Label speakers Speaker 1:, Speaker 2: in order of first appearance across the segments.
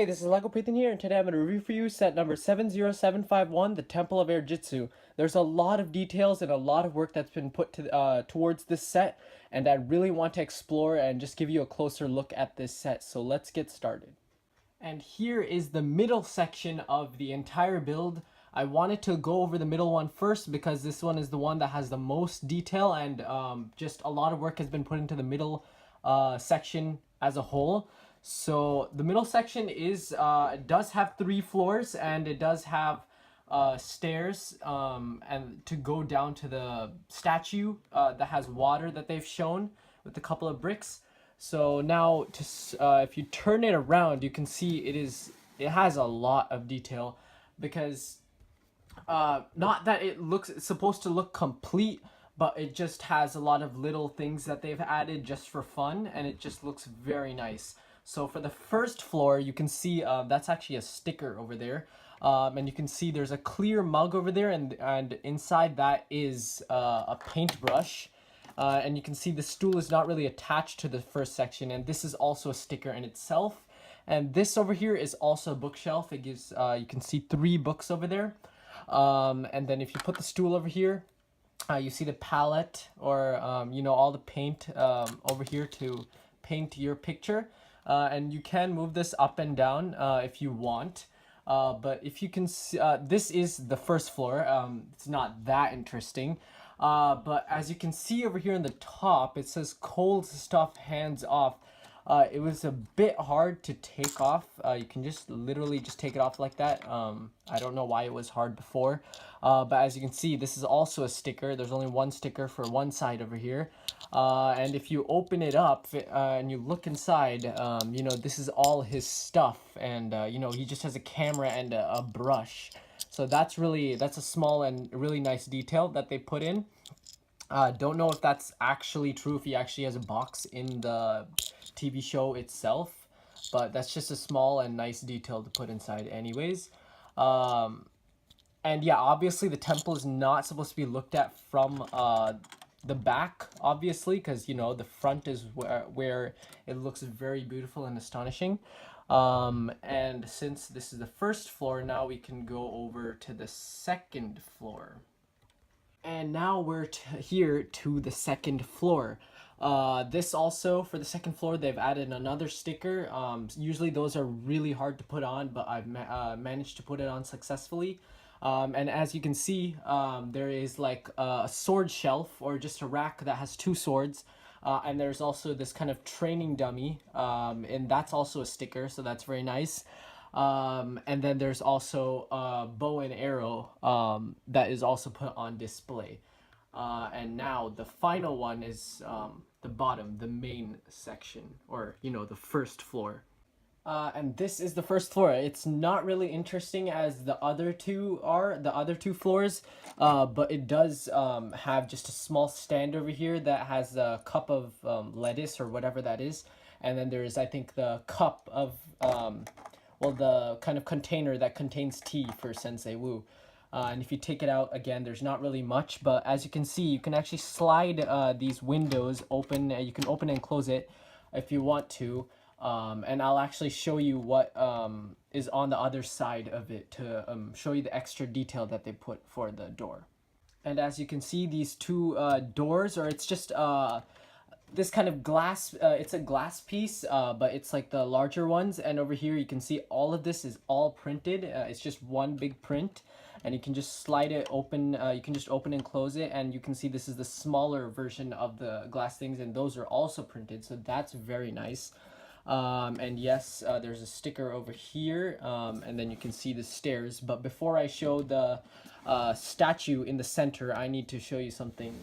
Speaker 1: Hey, this is Lego Prathan here, and today I'm going to review for you set number 70751, the Temple of Airjitzu. There's a lot of details and a lot of work that's been put towards this set, and I really want to explore and just give you a closer look at this set, so let's get started. And here is the middle section of the entire build. I wanted to go over the middle one first because this one is the one that has the most detail, and just a lot of work has been put into the middle section as a whole. So the middle section it does have 3 floors, and it does have stairs and to go down to the statue that has water that they've shown with a couple of bricks. So now if you turn it around, you can see it has a lot of detail, because not that it's supposed to look complete, but it just has a lot of little things that they've added just for fun, and it just looks very nice. So for the first floor, you can see that's actually a sticker over there. And you can see there's a clear mug over there, and inside that is a paintbrush. And you can see the stool is not really attached to the first section, and this is also a sticker in itself. And this over here is also a bookshelf. It gives, you can see 3 books over there. And then if you put the stool over here, you see the palette, or all the paint over here to paint your picture. And you can move this up and down if you want. But if you can see, this is the first floor. It's not that interesting. But as you can see over here in the top, it says cold stuff hands off. It was a bit hard to take off. You can just literally just take it off like that. I don't know why it was hard before. But as you can see, this is also a sticker. There's only 1 sticker for one side over here. And if you open it up and you look inside, this is all his stuff. And, he just has a camera and a brush. So that's a small and really nice detail that they put in. Don't know if that's actually true, if he actually has a box in the TV show itself, but that's just a small and nice detail to put inside anyways. And yeah, obviously the temple is not supposed to be looked at from the back, obviously, because the front is where it looks very beautiful and astonishing. And since this is the first floor, now we can go over to the second floor. And now we're here to the second floor. This also, for the second floor, they've added another sticker. Usually those are really hard to put on, but I've managed to put it on successfully. And as you can see, there is like a sword shelf, or just a rack that has 2 swords. And there's also this kind of training dummy, and that's also a sticker, so that's very nice. And then there's also a bow and arrow that is also put on display. And now the final one is the bottom, the main section, or the first floor. And this is the first floor. It's not really interesting as the other two floors, but it does have just a small stand over here that has a cup of lettuce or whatever that is. And then there's, I think, the cup of the kind of container that contains tea for Sensei Wu. And if you take it out, again, there's not really much, but as you can see, you can actually slide these windows open. You can open and close it if you want to. And I'll actually show you what is on the other side of it to show you the extra detail that they put for the door. And as you can see, these 2 doors, or it's just this kind of glass, it's a glass piece, but it's like the larger ones. And over here you can see all of this is all printed. It's just one big print, and you can just slide it open. You can just open and close it, and you can see this is the smaller version of the glass things, and those are also printed, so that's very nice. And yes, there's a sticker over here, and then you can see the stairs. But before I show the statue in the center, I need to show you something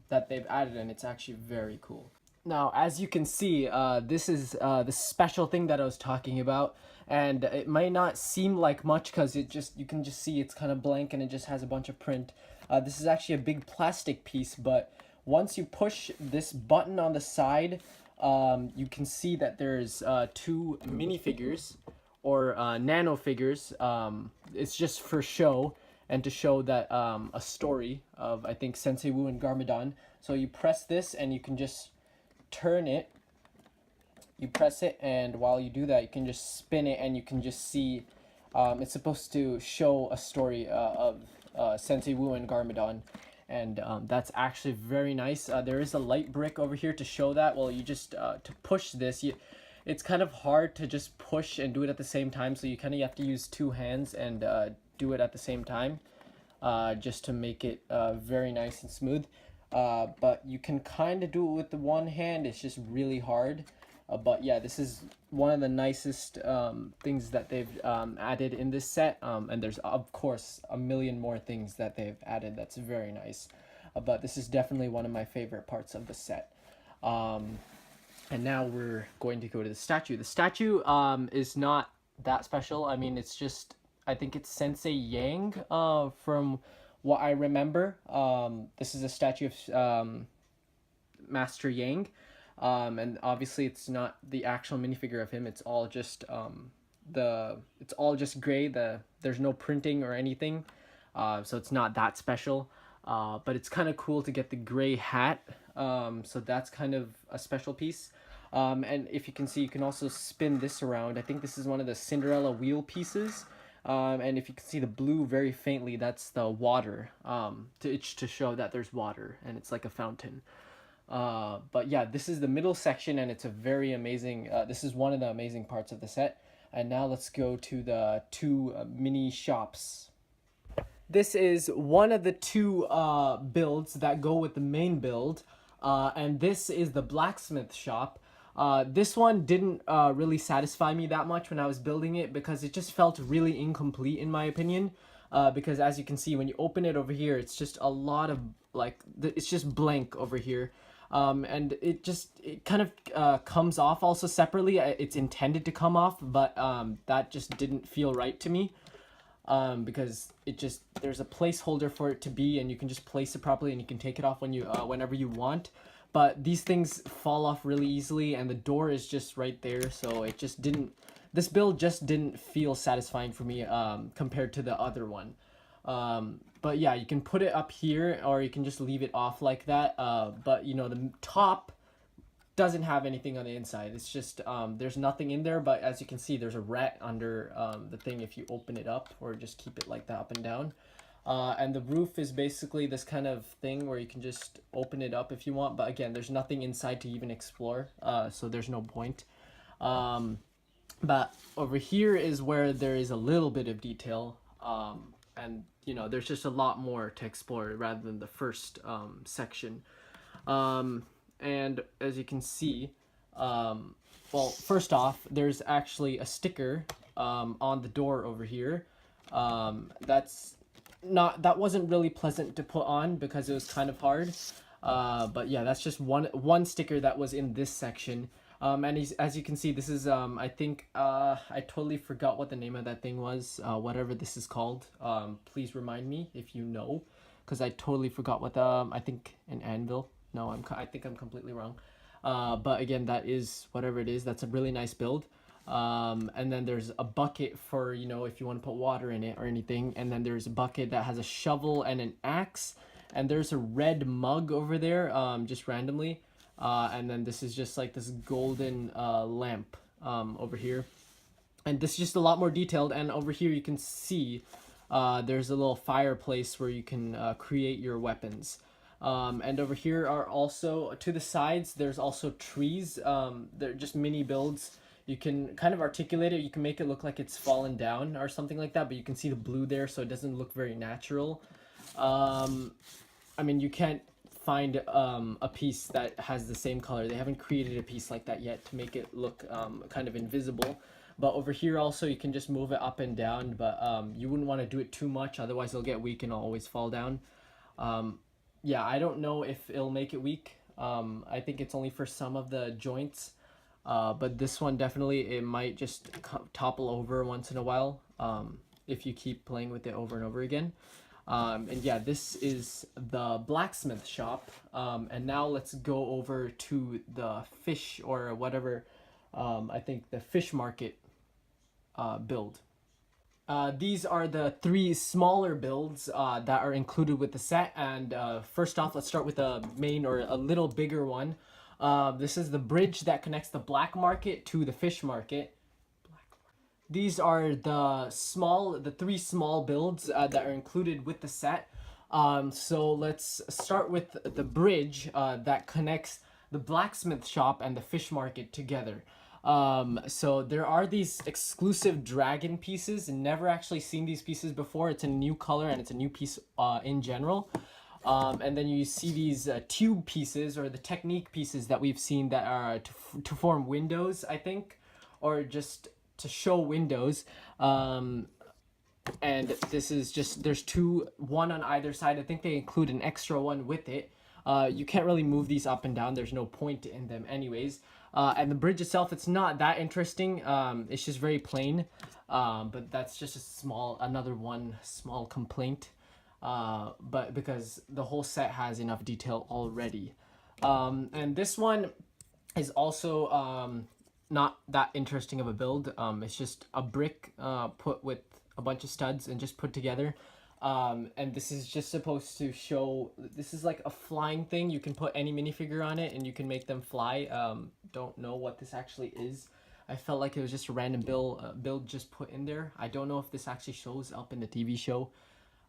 Speaker 1: that they've added, and it's actually very cool. Now, as you can see, this is the special thing that I was talking about, and it might not seem like much because you can just see it's kind of blank and it just has a bunch of print. This is actually a big plastic piece, but once you push this button on the side, you can see that there's 2 minifigures, or nano figures. It's just for show, and to show that a story of, I think, Sensei Wu and Garmadon. So you press this and you can just turn it, you press it, and while you do that, you can just spin it, and you can just see. It's supposed to show a story of Sensei Wu and Garmadon, and that's actually very nice. There is a light brick over here to show that. Well, you just to push this, it's kind of hard to just push and do it at the same time, so you kind of have to use two hands and do it at the same time, just to make it very nice and smooth. But you can kind of do it with the one hand. It's just really hard. But yeah, this is one of the nicest things that they've added in this set. And there's, of course, a million more things that they've added that's very nice. But this is definitely one of my favorite parts of the set. And now we're going to go to the statue. The statue is not that special. I mean, it's just, I think it's Sensei Yang from what I remember. This is a statue of Master Yang. And obviously it's not the actual minifigure of him. It's all just it's all just gray. There's no printing or anything, so it's not that special. But it's kind of cool to get the gray hat. So that's kind of a special piece. And if you can see, you can also spin this around. I think this is one of the Cinderella wheel pieces. And if you can see the blue very faintly, that's the water, to show that there's water and it's like a fountain. But yeah, this is the middle section, and it's a very amazing, this is one of the amazing parts of the set. And now let's go to the two mini shops. This is one of the two builds that go with the main build, and this is the Blacksmith shop. This one didn't really satisfy me that much when I was building it, because it just felt really incomplete in my opinion. Because as you can see, when you open it over here, it's just a lot of it's just blank over here. And it kind of comes off also separately. It's intended to come off, but that just didn't feel right to me. Because there's a placeholder for it to be, and you can just place it properly, and you can take it off when whenever you want. But these things fall off really easily, and the door is just right there, so it just didn't. This build just didn't feel satisfying for me compared to the other one. But yeah, you can put it up here, or you can just leave it off like that. But you know, the top doesn't have anything on the inside. It's just there's nothing in there, but as you can see, there's a rat under the thing if you open it up, or just keep it like that up and down. And the roof is basically this kind of thing where you can just open it up if you want, but again, there's nothing inside to even explore, so there's no point. But over here is where there is a little bit of detail, and you know, there's just a lot more to explore rather than the first section. And as you can see, well, first off, there's actually a sticker on the door over here. That wasn't really pleasant to put on because it was kind of hard. But yeah, that's just one sticker that was in this section. And as you can see, this is I think I totally forgot what the name of that thing was. Whatever this is called, please remind me if you know, because I totally forgot what I think an anvil. No, I think I'm completely wrong. But again, that is whatever it is. That's a really nice build. And then there's a bucket for, you know, if you want to put water in it or anything. And then there's a bucket that has a shovel and an axe. And there's a red mug over there, just randomly. And then this is just like this golden lamp over here. And this is just a lot more detailed. And over here you can see there's a little fireplace where you can create your weapons. And over here are also, to the sides, there's also trees. They're just mini builds. You can kind of articulate it. You can make it look like it's fallen down or something like that, but you can see the blue there, so it doesn't look very natural. I mean, you can't find a piece that has the same color. They haven't created a piece like that yet to make it look kind of invisible. But over here also, you can just move it up and down, but you wouldn't want to do it too much, otherwise it'll get weak and it'll always fall down. Yeah, I don't know if it'll make it weak. I think it's only for some of the joints. But this one definitely, it might just topple over once in a while if you keep playing with it over and over again. And yeah, this is the Blacksmith shop. And now let's go over to the fish or whatever, I think the fish market build. These are the three smaller builds that are included with the set. And first off, let's start with the main or a little bigger one. This is the bridge that connects the black market to the fish market. These are the three small builds that are included with the set. So let's start with the bridge that connects the blacksmith shop and the fish market together. So there are these exclusive dragon pieces. Never actually seen these pieces before. It's a new color and it's a new piece in general. And then you see these tube pieces or the technique pieces that we've seen that are to form windows, I think, or just to show windows. And this is just, there's two, one on either side. I think they include an extra one with it. You can't really move these up and down. There's no point in them anyways. And the bridge itself, it's not that interesting. It's just very plain. But that's just another one small complaint. But because the whole set has enough detail already. And this one is also not that interesting of a build. It's just a brick put with a bunch of studs and just put together. And this is just supposed to show, this is like a flying thing. You can put any minifigure on it and you can make them fly. Don't know what this actually is. I felt like it was just a random build just put in there. I don't know if this actually shows up in the TV show.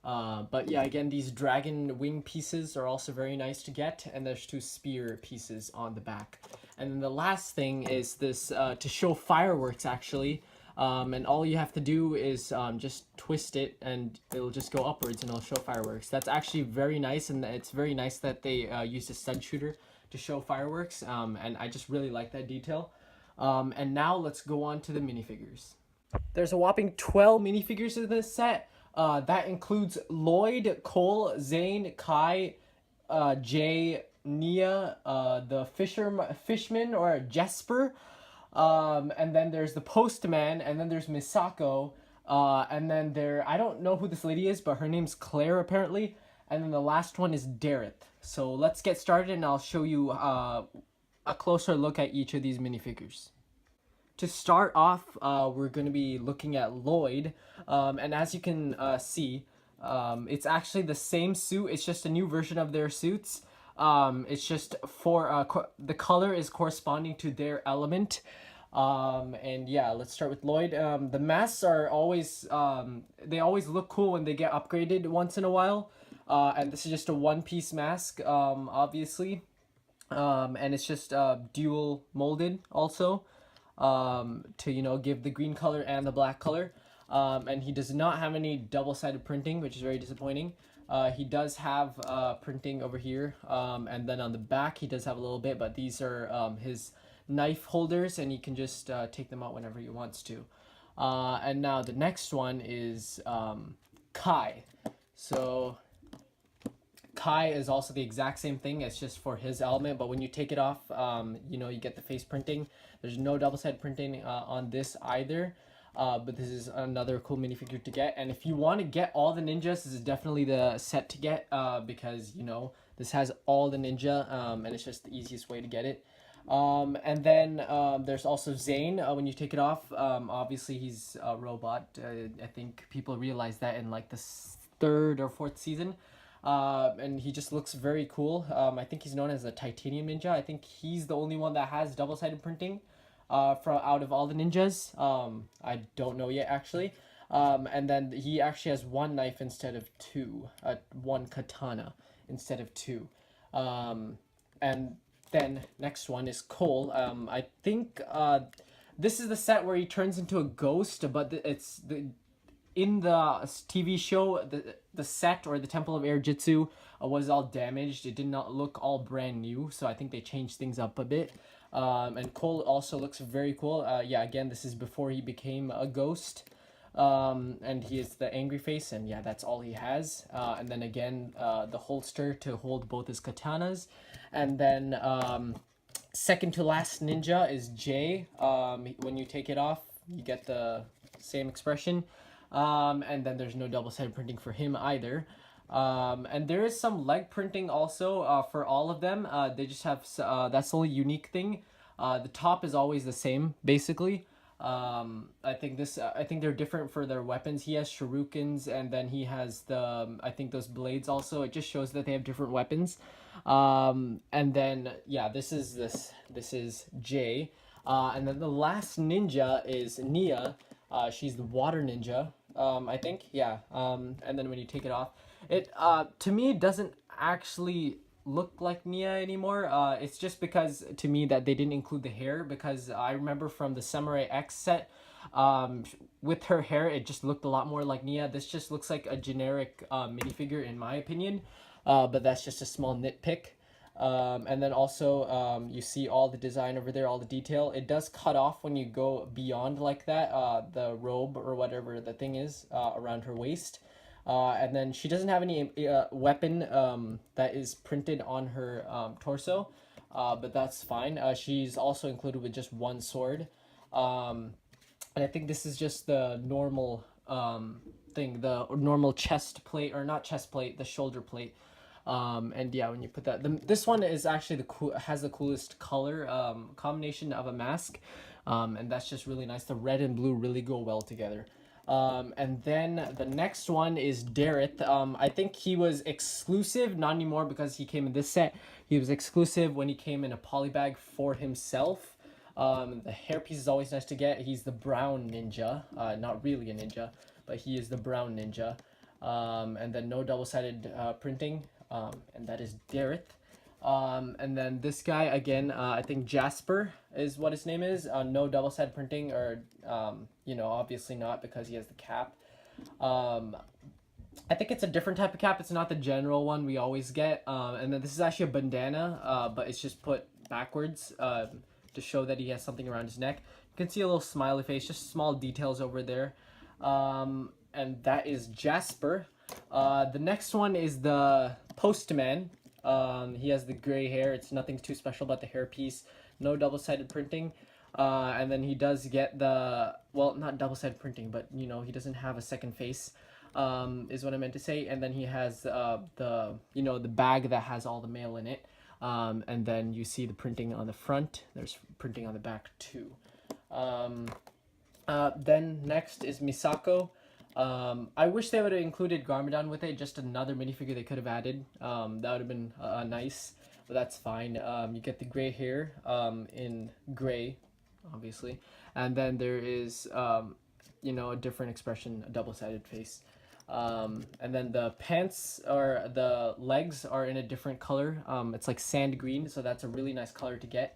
Speaker 1: But yeah, again, these dragon wing pieces are also very nice to get, and there's two spear pieces on the back. And then the last thing is this to show fireworks actually. And all you have to do is just twist it and it'll just go upwards and it'll show fireworks. That's actually very nice, and it's very nice that they used a stud shooter to show fireworks, and I just really like that detail. And now let's go on to the minifigures. There's a whopping 12 minifigures in this set. That includes Lloyd, Cole, Zane, Kai, Jay, Nia, the fishman or Jesper, and then there's the postman, and then there's Misako, and then I don't know who this lady is, but her name's Claire apparently, and then the last one is Dareth. So let's get started and I'll show you a closer look at each of these minifigures. To start off, we're going to be looking at Lloyd, and as you can see, it's actually the same suit. It's just a new version of their suits. It's just for the color is corresponding to their element. And yeah, let's start with Lloyd. The masks are always they always look cool when they get upgraded once in a while. And this is just a one-piece mask, obviously, and it's just dual molded also. To give the green color and the black color, and he does not have any double-sided printing, which is very disappointing. He does have printing over here, and then on the back he does have a little bit, but these are his knife holders, and he can just take them out whenever he wants to. And now the next one is Kai. So Kai is also the exact same thing. It's just for his element, but when you take it off, you get the face printing. There's no double-sided printing on this either, but this is another cool minifigure to get. And if you want to get all the ninjas, this is definitely the set to get, because this has all the ninja, and it's just the easiest way to get it. And then there's also Zane. When you take it off, obviously he's a robot. I think people realize that in like the third or fourth season. And he just looks very cool. I think he's known as a titanium ninja. I think he's the only one that has double-sided printing out of all the ninjas. I don't know yet actually. And then he actually has one knife instead of two, one katana instead of two. And then next one is Cole. I think this is the set where he turns into a ghost, but in the TV show, the set or the Temple of Airjitzu was all damaged. It did not look all brand new, so I think they changed things up a bit. And Cole also looks very cool. Yeah, again, this is before he became a ghost. And he is the angry face, and yeah, that's all he has. And then again, the holster to hold both his katanas. And then second to last ninja is Jay. When you take it off, you get the same expression. And then there's no double-sided printing for him either. And there is some leg printing also for all of them. They just have that's the only unique thing. The top is always the same basically, I think I think they're different for their weapons. He has shurikens, and then he has the I think those blades also. It just shows that they have different weapons. And then yeah, this is Jay. And then the last ninja is Nia. She's the water ninja. I think, yeah. And then when you take it off, it to me doesn't actually look like Nia anymore. It's just because to me that they didn't include the hair, because I remember from the Samurai X set, with her hair it just looked a lot more like Nia. This just looks like a generic minifigure in my opinion, but that's just a small nitpick. And then also you see all the design over there, all the detail. It does cut off when you go beyond like that, the robe or whatever the thing is around her waist. And then she doesn't have any weapon that is printed on her torso, but that's fine. She's also included with just one sword. And I think this is just the normal thing, the normal chest plate, or not chest plate, the shoulder plate. And yeah, when you put that, this one is actually has the coolest color combination of a mask, and that's just really nice. The red and blue really go well together. And then the next one is Dareth. I think he was exclusive, not anymore because he came in this set. He was exclusive when he came in a polybag for himself. The hairpiece is always nice to get. He's the brown ninja, not really a ninja, but he is the brown ninja. And then no double-sided printing, and that is Dareth. And then this guy again, I think Jasper is what his name is. No double-sided printing, or you know, obviously not because he has the cap. I think it's a different type of cap. It's not the general one we always get. And then this is actually a bandana, but it's just put backwards to show that he has something around his neck. You can see a little smiley face, just small details over there. And that is Jasper. The next one is the Postman. He has the gray hair. It's nothing too special about the hairpiece. No double-sided printing. And then he does get the, well, not double-sided printing, but, you know, he doesn't have a second face, is what I meant to say. And then he has the, you know, the bag that has all the mail in it. And then you see the printing on the front. There's printing on the back, too. Then next is Misako. I wish they would have included Garmadon with it, just another minifigure they could have added. That would have been nice, but that's fine. You get the gray hair in gray, obviously. And then there is, you know, a different expression, a double-sided face. And then the pants, or the legs, are in a different color. It's like sand green, so that's a really nice color to get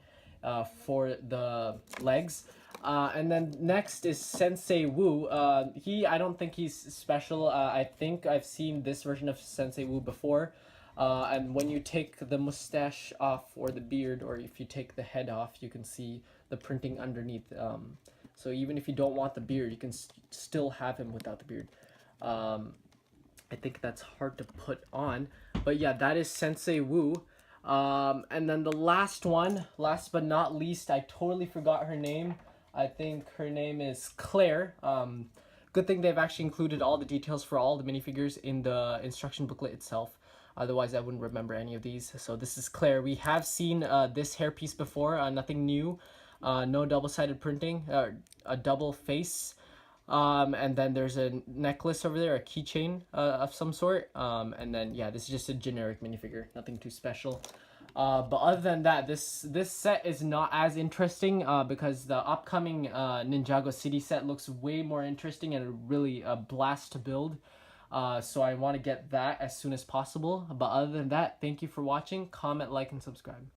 Speaker 1: for the legs. And then next is Sensei Wu. I don't think he's special. I think I've seen this version of Sensei Wu before. And when you take the mustache off, or the beard, or if you take the head off, you can see the printing underneath. So even if you don't want the beard, you can still have him without the beard. I think that's hard to put on. But yeah, that is Sensei Wu. And then the last one, last but not least, I totally forgot her name. I think her name is Claire. Good thing they've actually included all the details for all the minifigures in the instruction booklet itself. Otherwise, I wouldn't remember any of these. So this is Claire. We have seen this hairpiece before. Nothing new. No double-sided printing. A double face. And then there's a necklace over there, a keychain of some sort. And then, yeah, this is just a generic minifigure. Nothing too special. But other than that, this set is not as interesting because the upcoming Ninjago City set looks way more interesting and really a blast to build. So I want to get that as soon as possible. But other than that, thank you for watching. Comment, like, and subscribe.